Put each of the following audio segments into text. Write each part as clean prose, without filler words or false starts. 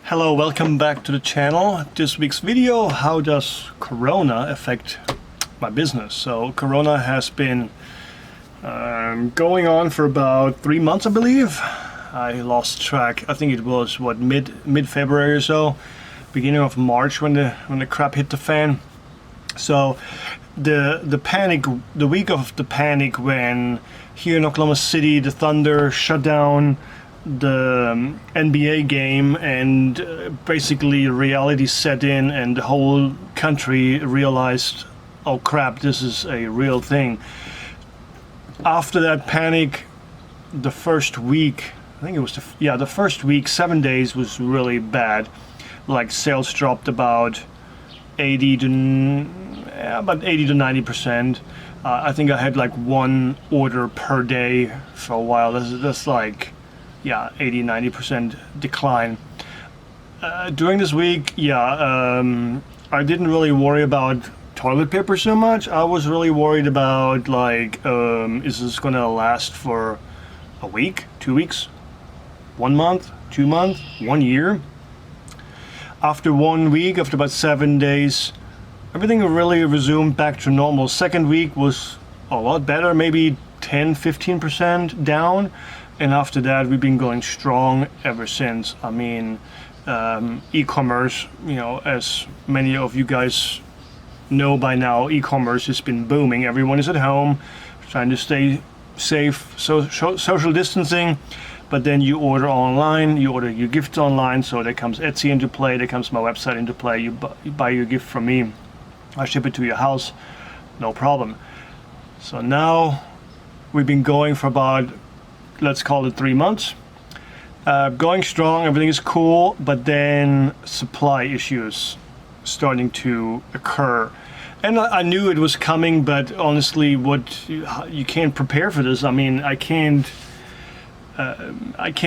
Hello, welcome back to the channel. This week's video, how does Corona affect my business? So Corona has been going on for about 3 months, I believe. I lost track. I think it was mid-February or so, beginning of March when the crap hit the fan. So the panic, the week of the panic, when here in Oklahoma City the Thunder shut down the NBA game and basically reality set in and the whole country realized, oh crap, this is a real thing. After that panic, the first week, I think it was the first week, 7 days was really bad. Like sales dropped about 80 to 90%. I think I had like one order per day for a while. That's like 80-90% decline. During this week, I didn't really worry about toilet paper so much. I was really worried about like, is this gonna last for a week, 2 weeks, 1 month, 2 months, 1 year? After 1 week, after about 7 days, everything really resumed back to normal. Second week was a lot better, maybe 10-15% down. And after that, we've been going strong ever since. I mean, e-commerce, as many of you guys know by now, e-commerce has been booming. Everyone is at home, trying to stay safe, social distancing. But then you order online, you order your gifts online. So there comes Etsy into play, there comes my website into play. You buy your gift from me, I ship it to your house, no problem. So now we've been going for about, let's call it 3 months. Going strong, everything is cool, but then supply issues starting to occur. And I knew it was coming, but honestly, you can't prepare for this. I mean, I can't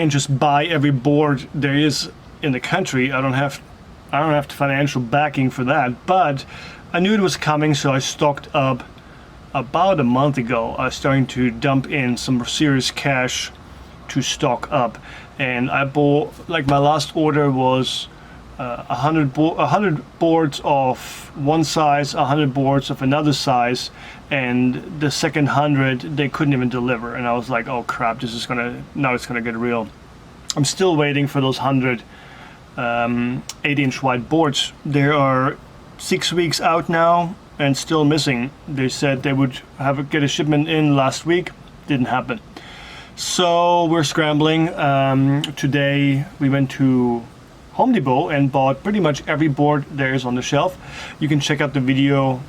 just buy every board there is in the country. I don't have the financial backing for that, but I knew it was coming, so I stocked up. About a month ago, I was starting to dump in some serious cash to stock up, and I bought, like, my last order was 100 boards of one size, 100 boards of another size, and the second 100 they couldn't even deliver, and I was like, oh crap, now it's gonna get real. I'm still waiting for those 100 8-inch wide boards. They are 6 weeks out now and still missing. They said they would get a shipment in last week. Didn't happen. So we're scrambling. Today we went to Home Depot and bought pretty much every board there is on the shelf. You can check out the video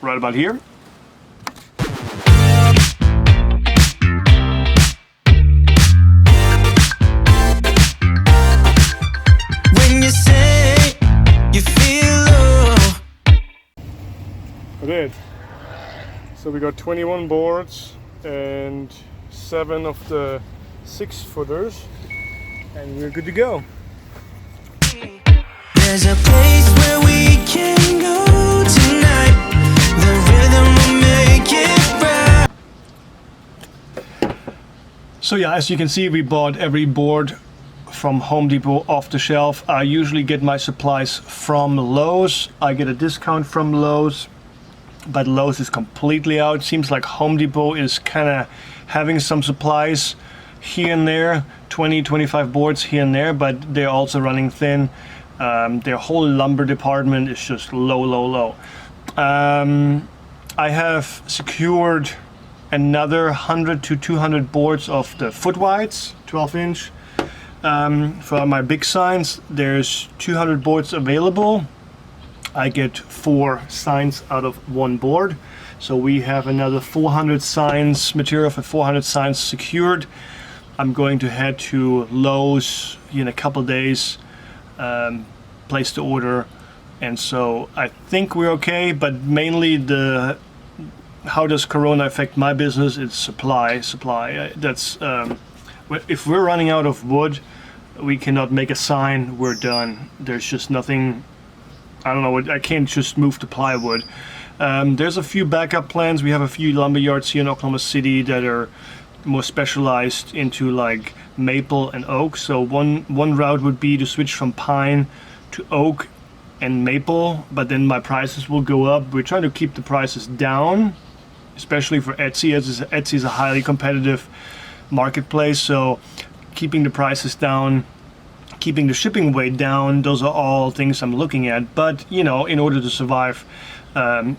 right about here. I did. So we got 21 boards and 7 of the 6-footers, and we're good to go. There's a place where we can go tonight. The rhythm will make it right. So yeah, as you can see, we bought every board from Home Depot off the shelf. I usually get my supplies from Lowe's. I get a discount from Lowe's, but Lowe's is completely out. Seems like Home Depot is kind of having some supplies here and there, 20-25 boards here and there, but they're also running thin. Their whole lumber department is just low. I have secured another 100 to 200 boards of the foot wides, 12-inch. For my big signs, there's 200 boards available. I get 4 signs out of 1 board. So we have another 400 signs, material for 400 signs secured. I'm going to head to Lowe's in a couple days, place the order. And so I think we're okay, but mainly how does Corona affect my business? It's supply. That's, if we're running out of wood, we cannot make a sign, we're done. There's just nothing. I don't know, I can't just move to plywood. There's a few backup plans. We have a few lumber yards here in Oklahoma City that are more specialized into like maple and oak. So one route would be to switch from pine to oak and maple, but then my prices will go up. We're trying to keep the prices down, especially for Etsy, as Etsy is a highly competitive marketplace. So keeping the prices down, keeping the shipping weight down, those are all things I'm looking at. But you know, in order to survive,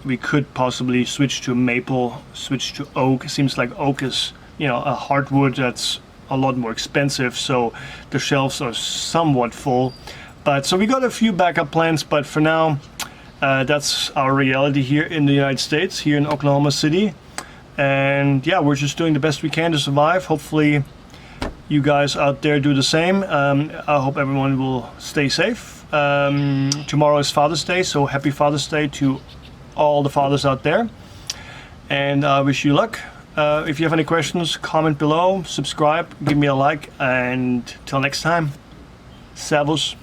we could possibly switch to maple, switch to oak. It seems like oak is, you know, a hardwood that's a lot more expensive, so the shelves are somewhat full. But so we got a few backup plans, but for now, that's our reality here in the United States, here in Oklahoma City. And yeah, we're just doing the best we can to survive. Hopefully you guys out there do the same. I hope everyone will stay safe. Tomorrow is Father's Day, so happy Father's Day to all the fathers out there. And I wish you luck. If you have any questions, comment below, subscribe, give me a like, and till next time, servus.